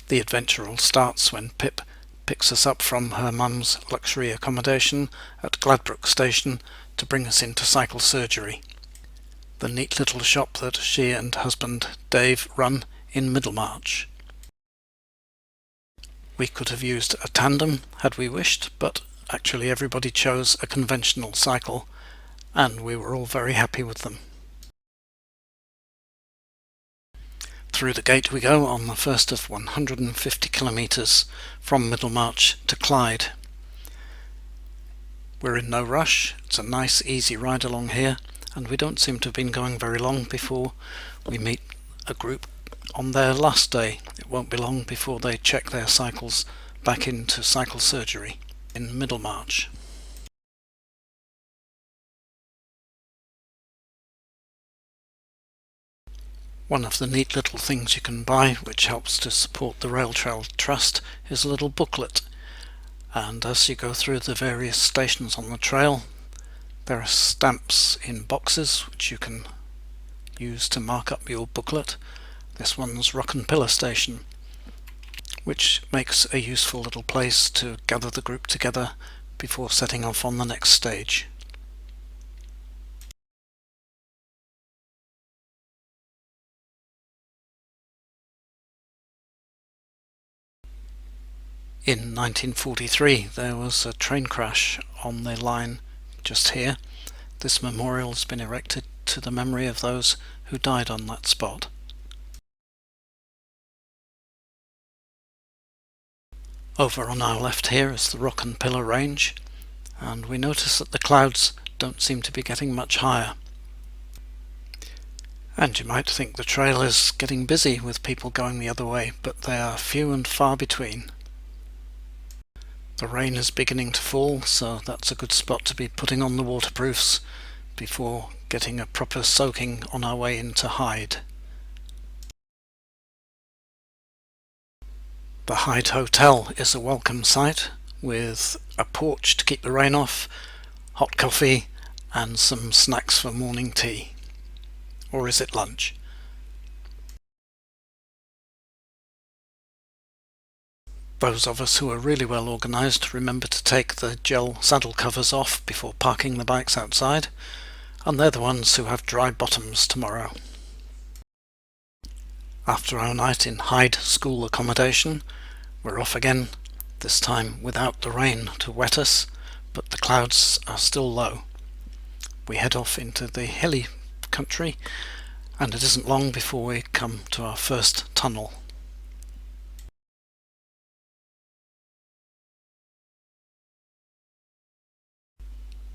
The adventure all starts when Pip picks us up from her mum's luxury accommodation at Gladbrook Station to bring us into cycle surgery, the neat little shop that she and husband Dave run in Middlemarch. We could have used a tandem had we wished, but actually everybody chose a conventional cycle, and we were all very happy with them. Through the gate we go on the first of 150 kilometres from Middlemarch to Clyde. We're in no rush, it's a nice easy ride along here, and we don't seem to have been going very long before we meet a group on their last day. It won't be long before they check their cycles back into cycle surgery in Middlemarch. One of the neat little things you can buy which helps to support the Rail Trail Trust is a little booklet, and as you go through the various stations on the trail there are stamps in boxes which you can use to mark up your booklet. This one's Rock and Pillar Station, which makes a useful little place to gather the group together before setting off on the next stage. In 1943 there was a train crash on the line just here. This memorial has been erected to the memory of those who died on that spot. Over on our left here is the Rock and Pillar Range, and we notice that the clouds don't seem to be getting much higher. And you might think the trail is getting busy with people going the other way, but they are few and far between. The rain is beginning to fall, so that's a good spot to be putting on the waterproofs before getting a proper soaking on our way into Hyde. The Hyde Hotel is a welcome sight, with a porch to keep the rain off, hot coffee and some snacks for morning tea. Or is it lunch? Those of us who are really well organised remember to take the gel saddle covers off before parking the bikes outside, and they're the ones who have dry bottoms tomorrow. After our night in Hyde School accommodation, we're off again, this time without the rain to wet us, but the clouds are still low. We head off into the hilly country, and it isn't long before we come to our first tunnel.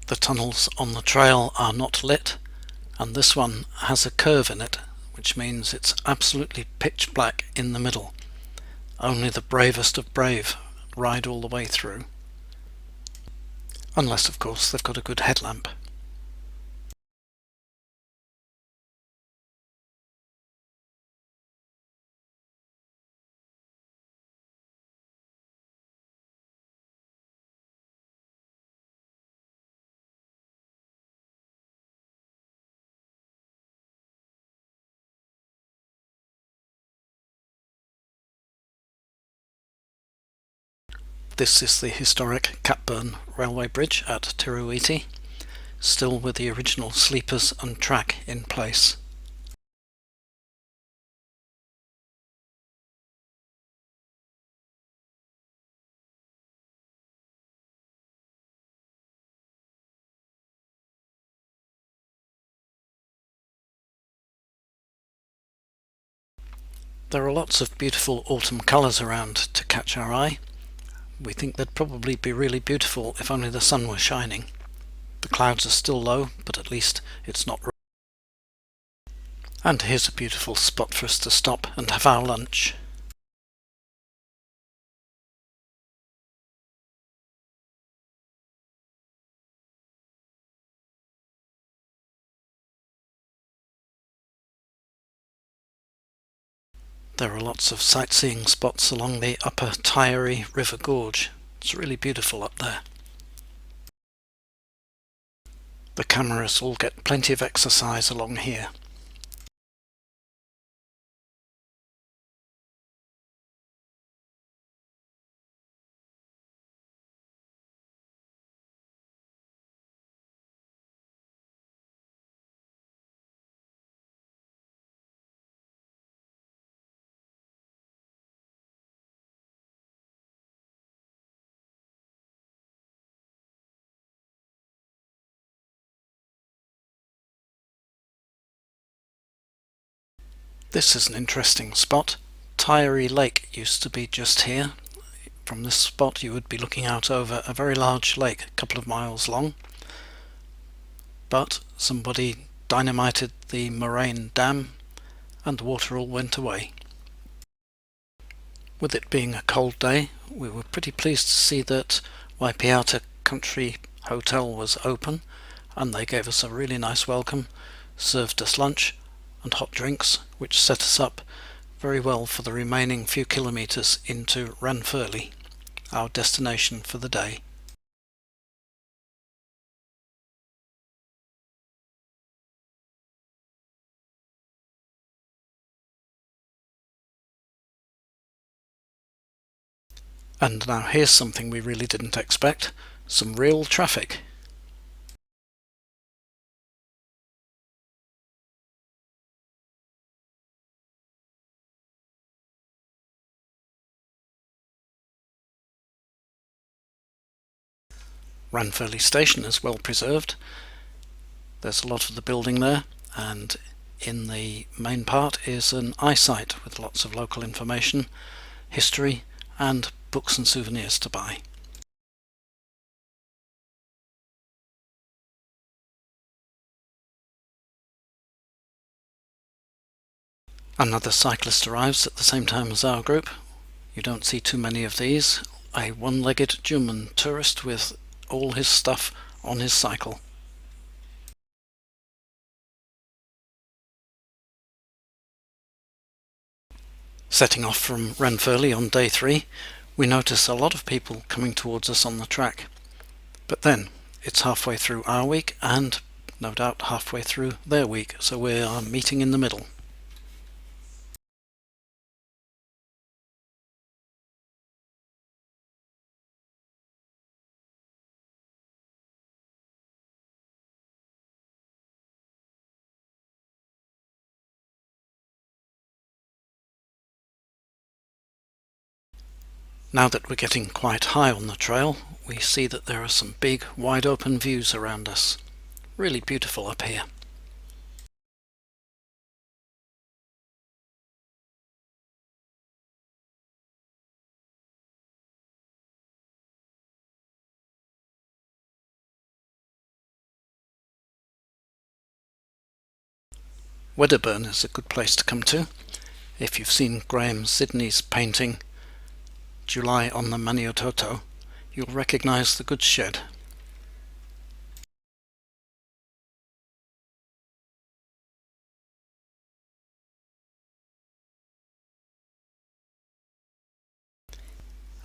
The tunnels on the trail are not lit, and this one has a curve in it, which means it's absolutely pitch black in the middle. Only the bravest of brave ride all the way through. Unless, of course, they've got a good headlamp. This is the historic Catburn Railway Bridge at Tirauiti, still with the original sleepers and track in place. There are lots of beautiful autumn colours around to catch our eye. We think they'd probably be really beautiful if only the sun were shining. The clouds are still low, but at least it's not raining. And here's a beautiful spot for us to stop and have our lunch. There are lots of sightseeing spots along the upper Taieri River Gorge. It's really beautiful up there. The cameras all get plenty of exercise along here. This is an interesting spot. Taieri Lake used to be just here. From this spot you would be looking out over a very large lake, a couple of miles long, but somebody dynamited the moraine dam and the water all went away. With it being a cold day, we were pretty pleased to see that Waipiata Country Hotel was open, and they gave us a really nice welcome, served us lunch and hot drinks, which set us up very well for the remaining few kilometres into Ranfurly, our destination for the day. And now here's something we really didn't expect, some real traffic. Ranfurly Station is well preserved. There's a lot of the building there, and in the main part is an eyesight with lots of local information, history and books and souvenirs to buy. Another cyclist arrives at the same time as our group. You don't see too many of these. A one-legged German tourist with all his stuff on his cycle. Setting off from Ranfurly on day 3, we notice a lot of people coming towards us on the track. But then, it's halfway through our week and no doubt halfway through their week, so we are meeting in the middle. Now that we're getting quite high on the trail, we see that there are some big, wide open views around us. Really beautiful up here. Wedderburn is a good place to come to. If you've seen Graham Sidney's painting July on the Maniototo, you'll recognise the goods shed.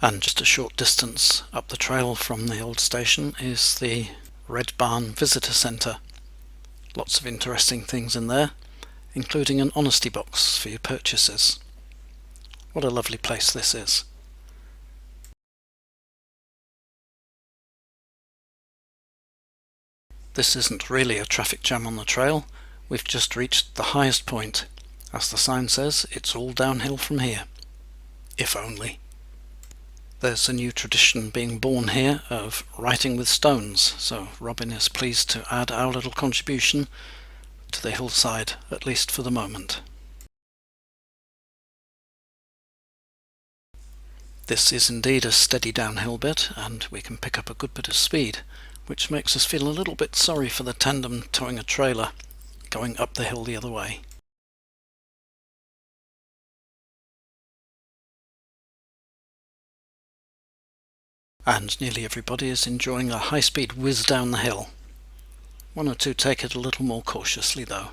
And just a short distance up the trail from the old station is the Red Barn Visitor Centre. Lots of interesting things in there, including an honesty box for your purchases. What a lovely place this is. This isn't really a traffic jam on the trail, we've just reached the highest point. As the sign says, it's all downhill from here. If only. There's a new tradition being born here of writing with stones, so Robin is pleased to add our little contribution to the hillside, at least for the moment. This is indeed a steady downhill bit, and we can pick up a good bit of speed, which makes us feel a little bit sorry for the tandem towing a trailer going up the hill the other way. And nearly everybody is enjoying a high-speed whiz down the hill. One or two take it a little more cautiously though.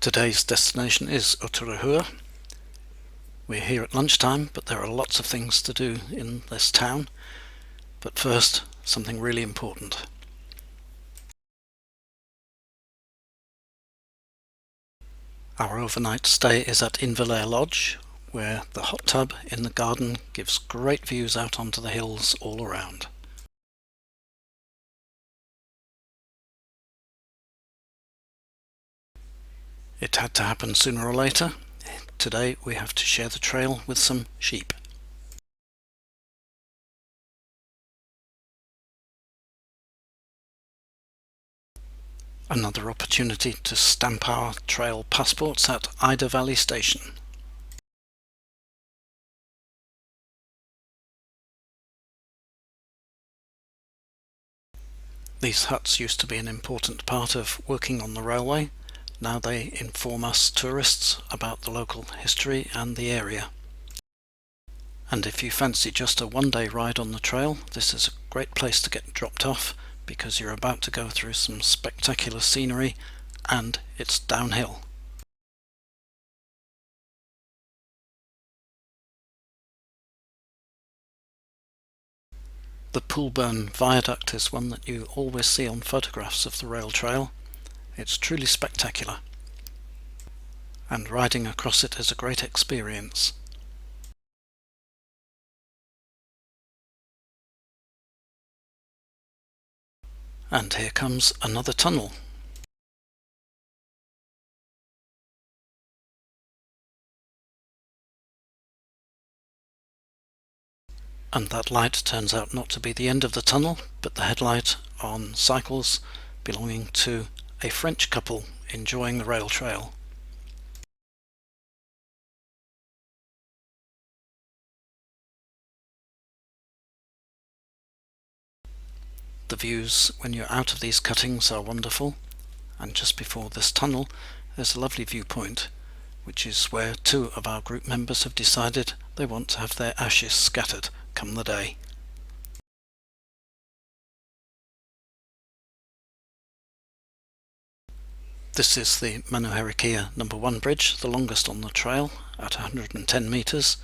Today's destination is Otago. We're here at lunchtime, but there are lots of things to do in this town. But first, something really important. Our overnight stay is at Inverlair Lodge, where the hot tub in the garden gives great views out onto the hills all around. It had to happen sooner or later. Today we have to share the trail with some sheep. Another opportunity to stamp our trail passports at Ida Valley Station. These huts used to be an important part of working on the railway. Now they inform us tourists about the local history and the area. And if you fancy just a one-day ride on the trail, this is a great place to get dropped off because you're about to go through some spectacular scenery and it's downhill. The Poolburn Viaduct is one that you always see on photographs of the rail trail. It's truly spectacular, and riding across it is a great experience. And here comes another tunnel. And that light turns out not to be the end of the tunnel, but the headlight on cycles belonging to a French couple enjoying the rail trail. The views when you're out of these cuttings are wonderful, and just before this tunnel there's a lovely viewpoint, which is where two of our group members have decided they want to have their ashes scattered come the day. This is the Manuherikia No. 1 bridge, the longest on the trail at 110 metres,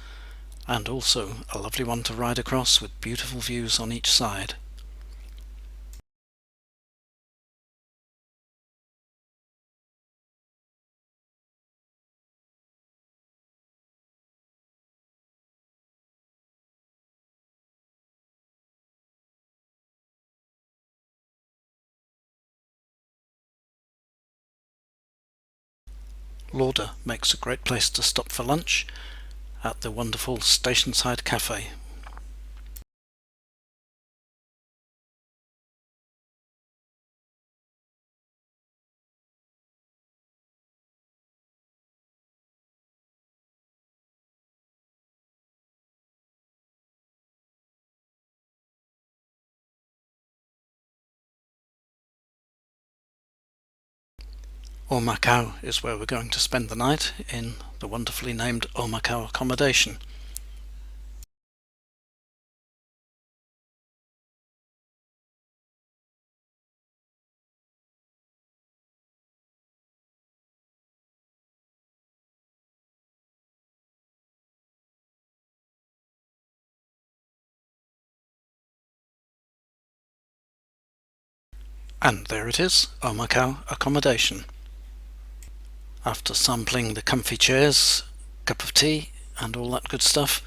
and also a lovely one to ride across with beautiful views on each side. Lauder makes a great place to stop for lunch at the wonderful Stationside Cafe. Omakau is where we're going to spend the night, in the wonderfully named Omakau accommodation. And there it is, Omakau accommodation. After sampling the comfy chairs, cup of tea and all that good stuff,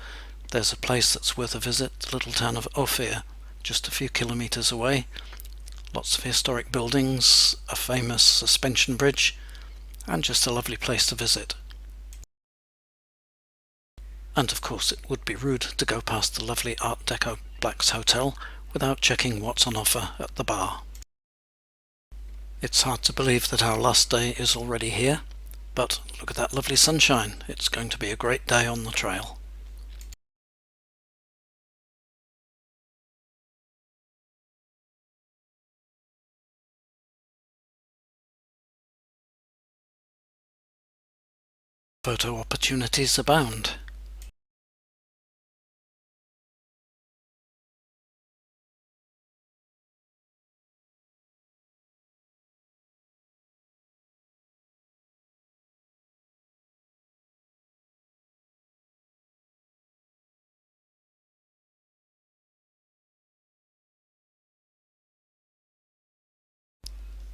there's a place that's worth a visit, the little town of Ophir, just a few kilometres away. Lots of historic buildings, a famous suspension bridge, and just a lovely place to visit. And of course it would be rude to go past the lovely Art Deco Blacks Hotel without checking what's on offer at the bar. It's hard to believe that our last day is already here, but look at that lovely sunshine. It's going to be a great day on the trail. Photo opportunities abound.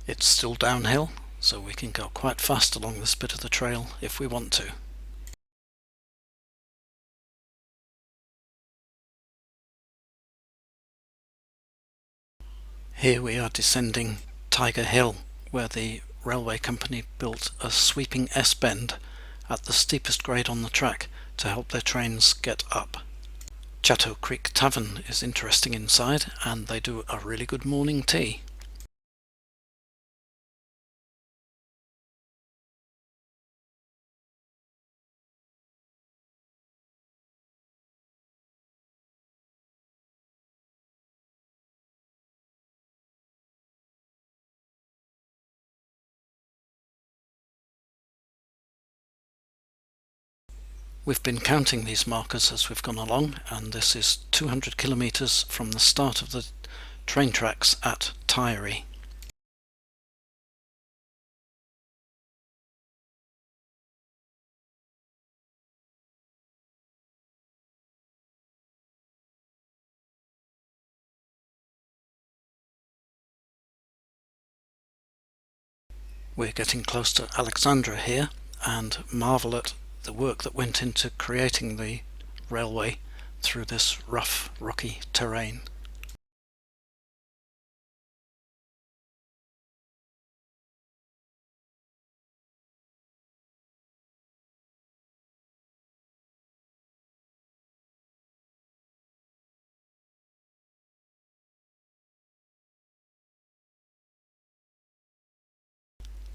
It's still downhill, so we can go quite fast along this bit of the trail if we want to. Here we are descending Tiger Hill, where the railway company built a sweeping S-bend at the steepest grade on the track to help their trains get up. Chatto Creek Tavern is interesting inside, and they do a really good morning tea. We've been counting these markers as we've gone along, and this is 200 kilometres from the start of the train tracks at Waihi. We're getting close to Alexandra here, and marvel at the work that went into creating the railway through this rough, rocky terrain.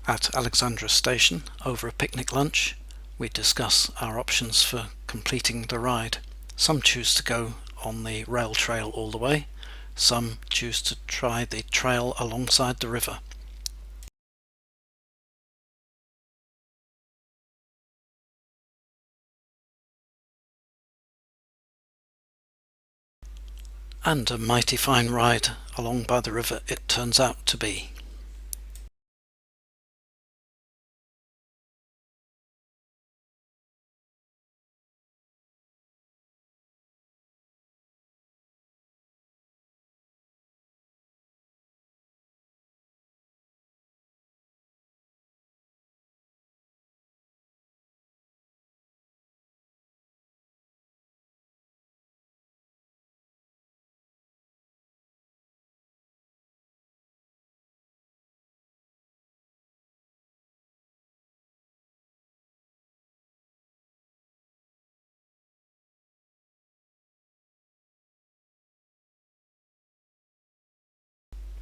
At Alexandra Station, over a picnic lunch, we discuss our options for completing the ride. Some choose to go on the rail trail all the way, some choose to try the trail alongside the river. And a mighty fine ride along by the river it turns out to be.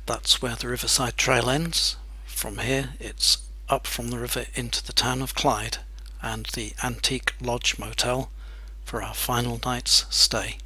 That's where the Riverside Trail ends. From here it's up from the river into the town of Clyde and the Antique Lodge Motel for our final night's stay.